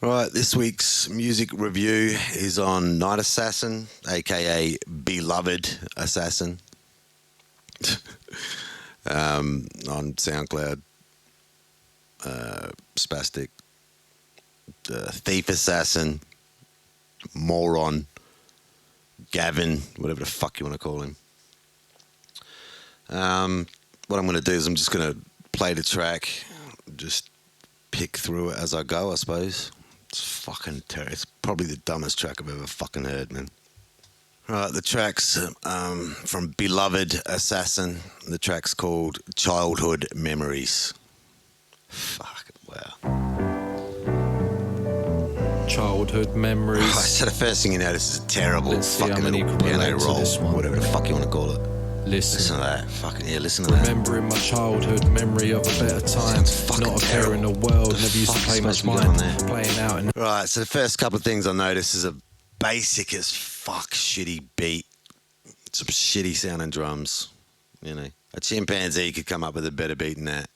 Right, this week's music review is on Night Assassin, aka Beloved Assassin, on SoundCloud. Spastic, Thief Assassin, Moron, Gavin, whatever the fuck you want to call him. What I'm going to do is I'm just going to play the track, just pick through it as I go, I suppose. It's fucking terrible. It's probably the dumbest track I've ever fucking heard, man. Right, the track's from Beloved Assassin. The track's called Childhood Memories. Fuck, wow. Childhood memories. Oh, so the first thing you notice is a terrible fucking little piano roll, whatever the fuck you want to call it. Listen to that. Fucking yeah, listen to that. Remembering my childhood memory of a better time. Not a care in the world. Never used to play much mind. Playing out in. Right, so the first couple of things I noticed is a basic as fuck shitty beat. Some shitty sounding drums. You know, a chimpanzee could come up with a better beat than that.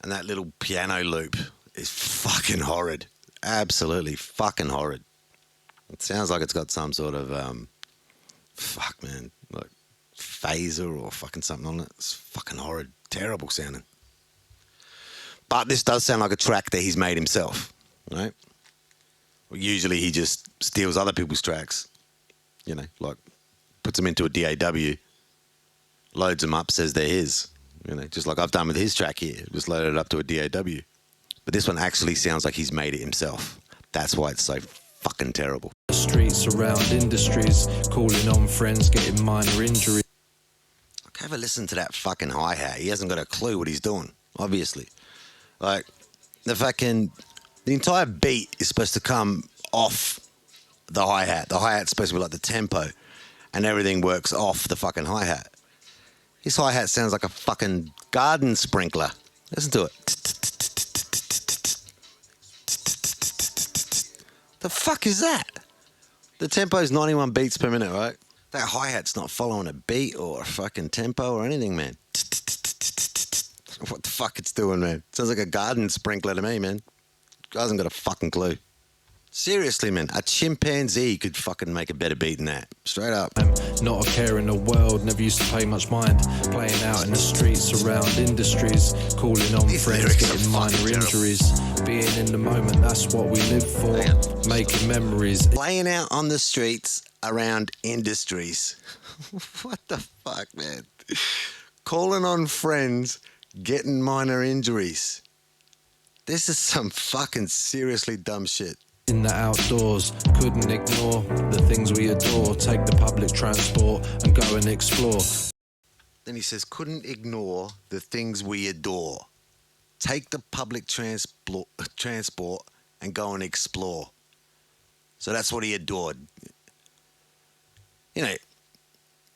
And that little piano loop is fucking horrid. Absolutely fucking horrid. It sounds like it's got some sort of, fuck man, like phaser or fucking something on it. It's fucking horrid. Terrible sounding. But this does sound like a track that he's made himself, right? Well, usually he just steals other people's tracks, you know, like puts them into a DAW, loads them up, says they're his. You know, just like I've done with his track here, just loaded it up to a DAW. But this one actually sounds like he's made it himself. That's why it's so fucking terrible. The streets around industries, calling on friends, getting minor injuries. Have a listen to that fucking hi-hat. He hasn't got a clue what he's doing, obviously. Like, the entire beat is supposed to come off the hi-hat. The hi-hat's supposed to be like the tempo, and everything works off the fucking hi-hat. His hi-hat sounds like a fucking garden sprinkler. Listen to it. The fuck is that? The tempo's 91 beats per minute, right? That hi-hat's not following a beat or a fucking tempo or anything, man. What the fuck it's doing, man? Sounds like a garden sprinkler to me, man. Guy hasn't got a fucking clue. Seriously, man, a chimpanzee could fucking make a better beat than that. Straight up. Not a care in the world, never used to pay much mind. Playing out in the streets around industries, calling on friends, getting minor injuries. Being in the moment, that's what we live for. Making memories. Playing out on the streets around industries. What the fuck, man? Calling on friends, getting minor injuries. This is some fucking seriously dumb shit. In the outdoors, couldn't ignore the things we adore. Take the public transport and go and explore. Then he says, couldn't ignore the things we adore. Take the public transport and go and explore. So that's what he adored. You know,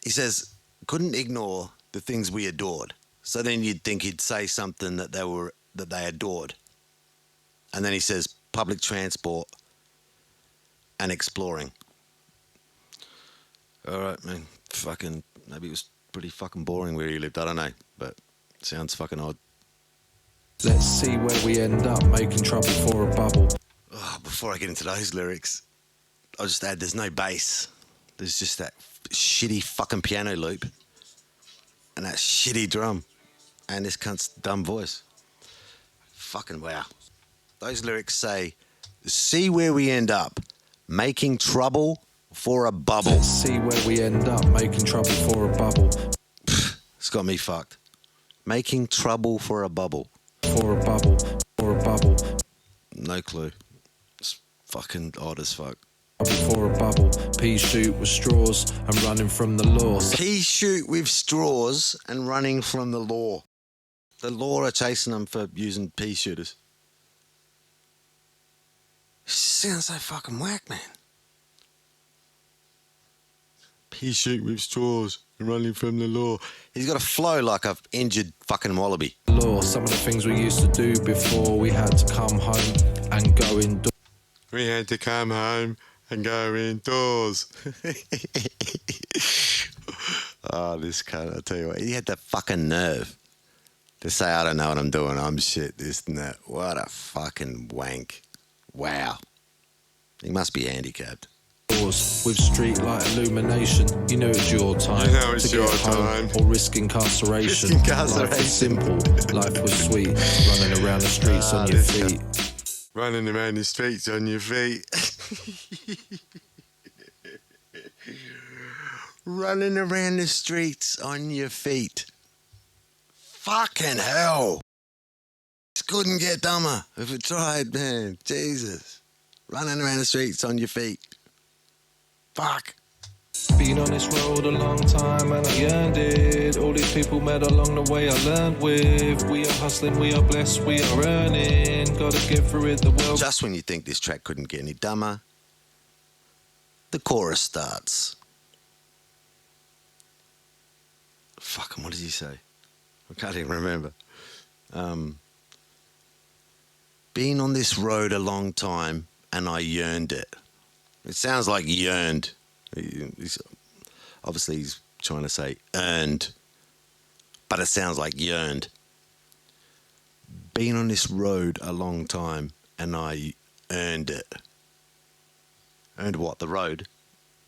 he says, couldn't ignore the things we adored. So then you'd think he'd say something that they adored. And then he says, public transport and exploring. All right, man. Fucking, maybe it was pretty fucking boring where he lived. I don't know, but it sounds fucking odd. Let's see where we end up, making trouble for a bubble. Oh, before I get into those lyrics, I'll just add there's no bass. There's just that shitty fucking piano loop and that shitty drum and this cunt's dumb voice. Fucking wow. Those lyrics say, see where we end up, making trouble for a bubble. Let's see where we end up, making trouble for a bubble. It's got me fucked. Making trouble for a bubble. For a bubble, for a bubble. No clue. It's fucking odd as fuck. For a bubble, pea shoot with straws and running from the law. Pea shoot with straws and running from the law. The law are chasing them for using pea shooters. Sounds so fucking whack, man. Pea shoot with straws and running from the law. He's got a flow like an injured fucking wallaby. Law, some of the things we used to do before we had to come home and go indoors. We had to come home and go indoors. Oh, this cunt, I'll tell you what, he had the fucking nerve To say I don't know what I'm doing, I'm shit, this and that. What a fucking wank. Wow. He must be handicapped. With street light illumination, you knew it's your time. You know it's to your get home time. Or risk incarceration. Risk incarceration. Life was simple, life was sweet. Running around the streets on your feet. Running around the streets on your feet. Running around the streets on your feet. Fucking hell. This couldn't get dumber if it tried, man. Jesus. Running around the streets on your feet. Fuck. Been on this road a long time and I earned it. All these people met along the way I learned with. We are hustling, we are blessed, we are earning. Gotta get through it, the world. Just when you think this track couldn't get any dumber, the chorus starts. Fucking, what does he say? I can't even remember. Been on this road a long time and I yearned it. It sounds like yearned. Obviously he's trying to say earned, but it sounds like yearned. Been on this road a long time and I earned it. Earned what? The road?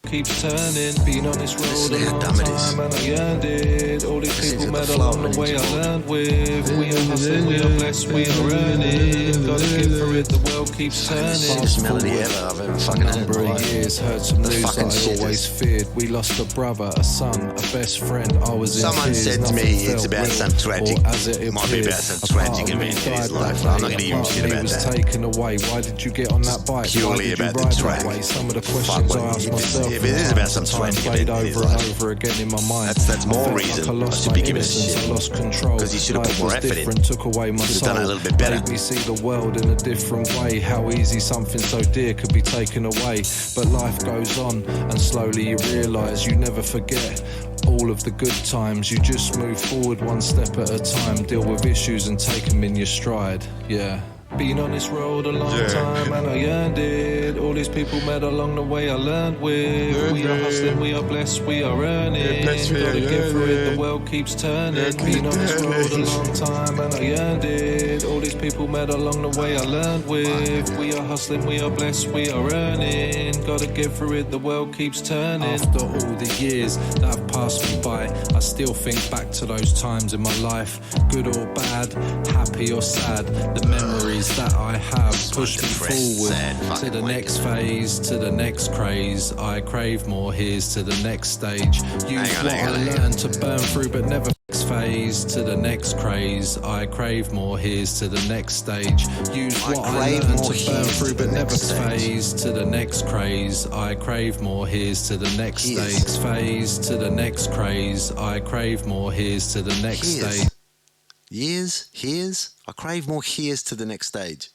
Keeps turning, been on this road a long dumb it is. time and I earned it. All these Listen people to the met flow along and the way I enjoy. learned with. We are hustling, we are blessed, we are earning. Gotta get through it, the world keeps turning. Shittest melody ever I've ever fucking heard in Number my of life. years, heard some The news fucking that I shittest. always feared. We lost a brother, a son, a best friend. I was in Someone tears, said to nothing me it's felt about real, some tragic, or as it might be appeared. about some A part tragic of me event in his died life. that I'm not day. going to A give him part of shit me about was that. taken away. Why did you get on that bike? Purely Why did you about the ride track. that way? Some of the Fuck, questions well, I asked if it's- myself if it is from about time some to time tragic played event in his over and life, over again in my mind. that's more I felt reason like I I lost should my be giving a innocence, shit. I lost control. 'Cause he should have put Life more was effort in. different, took away my Should have soul. done a little bit better. Made me see the world in a different way. How easy something so dear could be taken away. But life goes on and slowly you realise you never forget all of the good times. You just move forward one step at a time. Deal with issues and take them in your stride. Yeah. Been on this road a long time and I earned it. All these people met along the way I learned with. We are hustling, we are blessed, we are earning. Gotta get through it, the world keeps turning. Been on this road a long time and I earned it. All these people met along the way I learned with. We are hustling, we are blessed, we are earning. Gotta get through it, the world keeps turning. After all the years that have passed me by, I still think back to those times in my life. Good or bad, happy or sad, the memories that I have pushed me depressed, forward sad to fucking the wanker. next phase, to the next craze. I crave more, here's to the next stage. Use Hang on, what hang on, I hang on. learned to burn through but never next phase, to the next craze. I crave more, here's to the next stage. Use I what I crave learned more, to burn here's through to but the never next stage. phase, to the next craze. I crave more, here's to the next Here's. stage. Phase to the next craze. I crave more, here's to the next Here's. stage. Here's. I crave more here's to the next stage.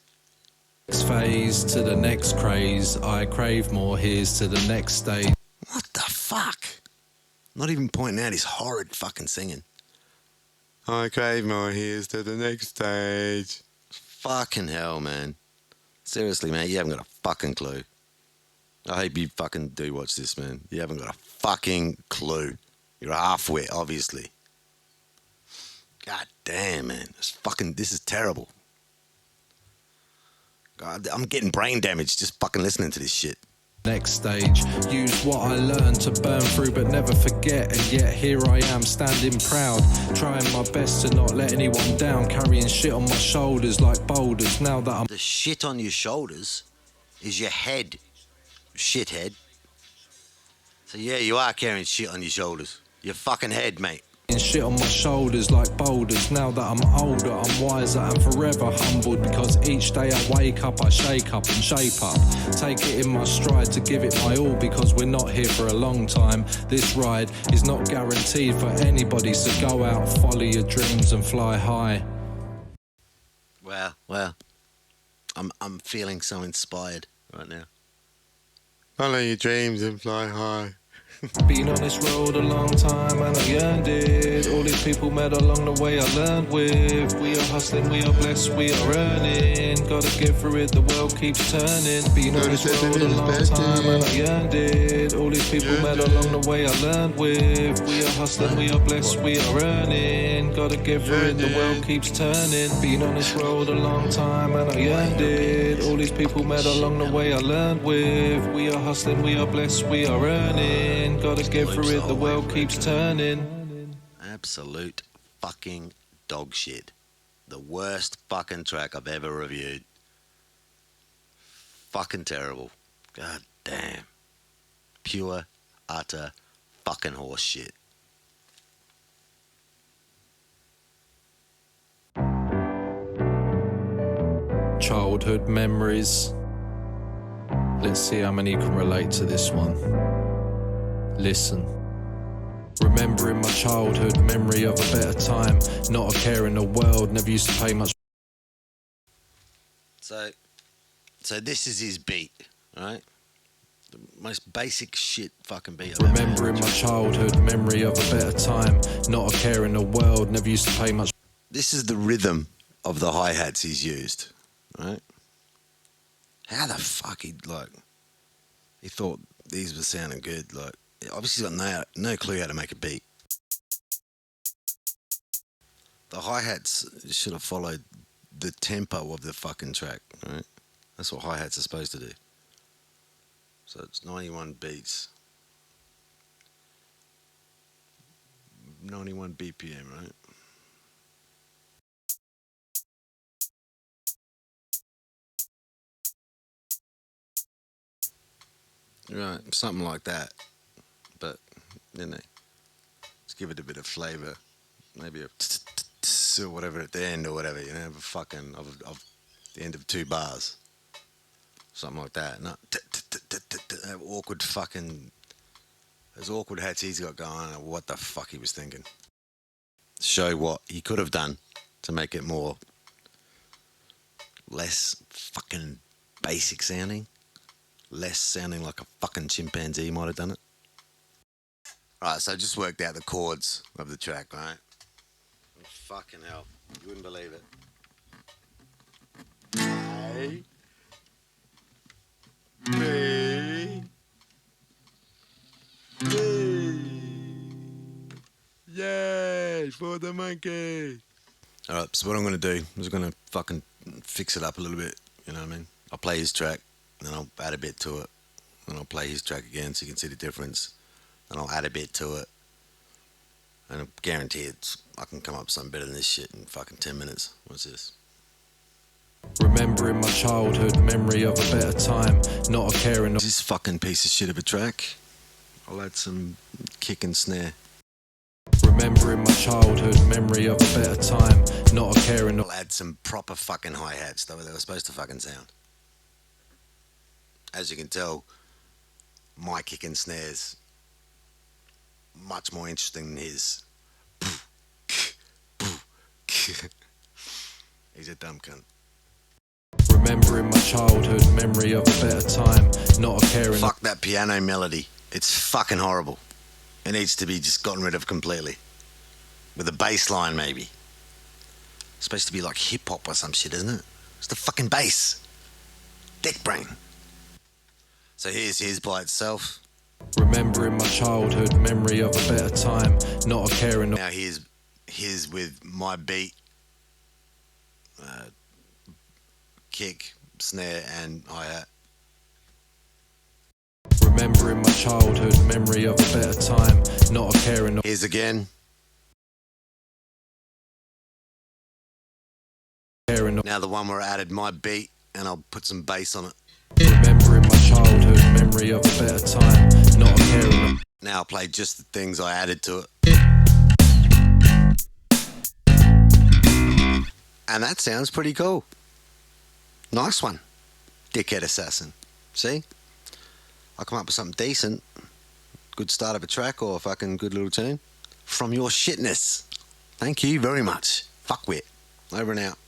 Next phase to the next craze. I crave more, here's to the next stage. What the fuck? Not even pointing out his horrid fucking singing. I crave more here's to the next stage. Fucking hell, man. Seriously, man, you haven't got a fucking clue. I hope you fucking do watch this, man. You haven't got a fucking clue. You're a half-wit, obviously. God damn, man. This is terrible. God, I'm getting brain damage just fucking listening to this shit. Next stage. Use what I learned to burn through but never forget. And yet here I am standing proud, trying my best to not let anyone down, carrying shit on my shoulders like boulders. Now that I'm The shit on your shoulders is your head, shithead. So yeah, you are carrying shit on your shoulders. Your fucking head, mate. shit on my shoulders like boulders. Now that I'm older, I'm wiser and forever humbled, because each day I wake up, I shake up and shape up. Take it in my stride to give it my all, because we're not here for a long time. This ride is not guaranteed for anybody, so go out, follow your dreams and fly high. Well, I'm feeling so inspired right now. Follow your dreams and fly high. Been on this road a long time and I earned it. All these people met along the way I learned with. We are hustling, we are blessed, we are earning. Gotta get through it, the world keeps turning. Been on this road a long time and I earned it. All these people met along the way I learned with. We are hustling, we are blessed, we are earning. Gotta get through it, the world keeps turning. Been on this road a long time and I earned it. All these people met along the way I learned with. We are hustling, we are blessed, we are earning. Gotta get through it, the world keeps turning. Absolute fucking dog shit. The worst fucking track I've ever reviewed. Fucking terrible. God damn. Pure, utter fucking horse shit. Childhood memories. Let's see how many can relate to this one. Listen. Remembering my childhood, memory of a better time. Not a care in the world, never used to pay much. So this is his beat, right? The most basic shit fucking beat I've ever heard. Remembering my childhood, memory of a better time. Not a care in the world, never used to pay much. This is the rhythm of the hi-hats he's used, right? How the fuck he thought these were sounding good, like. Obviously got no clue how to make a beat. The hi-hats should have followed the tempo of the fucking track, right? That's what hi-hats are supposed to do. So it's 91 beats. 91 BPM, right? Right, something like that. But, you know, let's give it a bit of flavour. Maybe a or whatever at the end or whatever, you know, of a fucking, of the end of 2 bars. Something like that. Not awkward fucking, those awkward hats he's got going, I don't know what the fuck he was thinking. Show what he could have done to make it less fucking basic sounding. Less sounding like a fucking chimpanzee might have done it. Right, so I just worked out the chords of the track, right? Fucking hell, you wouldn't believe it. A, B, D. Yay, for the monkey. Alright, so what I'm going to do is I'm going to fucking fix it up a little bit, you know what I mean? I'll play his track, then I'll add a bit to it. Then I'll play his track again so you can see the difference. And I'll add a bit to it. And I guarantee I can come up with something better than this shit in fucking 10 minutes. What's this? Remembering my childhood, memory of a better time. Not a care in the... This fucking piece of shit of a track. I'll add some kick and snare. Remembering my childhood, memory of a better time. Not a care in the... I'll add some proper fucking hi-hats, the way they were supposed to fucking sound. As you can tell, my kick and snares much more interesting than his. He's a dumb cunt. Remembering my childhood, memory of a better time. Not a care in... Fuck that piano melody. It's fucking horrible. It needs to be just gotten rid of completely. With a bass line, maybe. It's supposed to be like hip-hop or some shit, isn't it? It's the fucking bass. Dick brain. So here's his by itself. Remembering my childhood, memory of a better time. Not a care in the... Now here's with my beat, kick, snare and hi-hat. Remembering my childhood, memory of a better time. Not a care in the... Here's again. Now the one where I added my beat and I'll put some bass on it. Remembering my childhood, memory of a better time. Not a care in the... Now I'll play just the things I added to it. And that sounds pretty cool. Nice one, dickhead assassin. See? I'll come up with something decent. Good start of a track or a fucking good little tune. From your shitness. Thank you very much. Fuckwit. Over and out.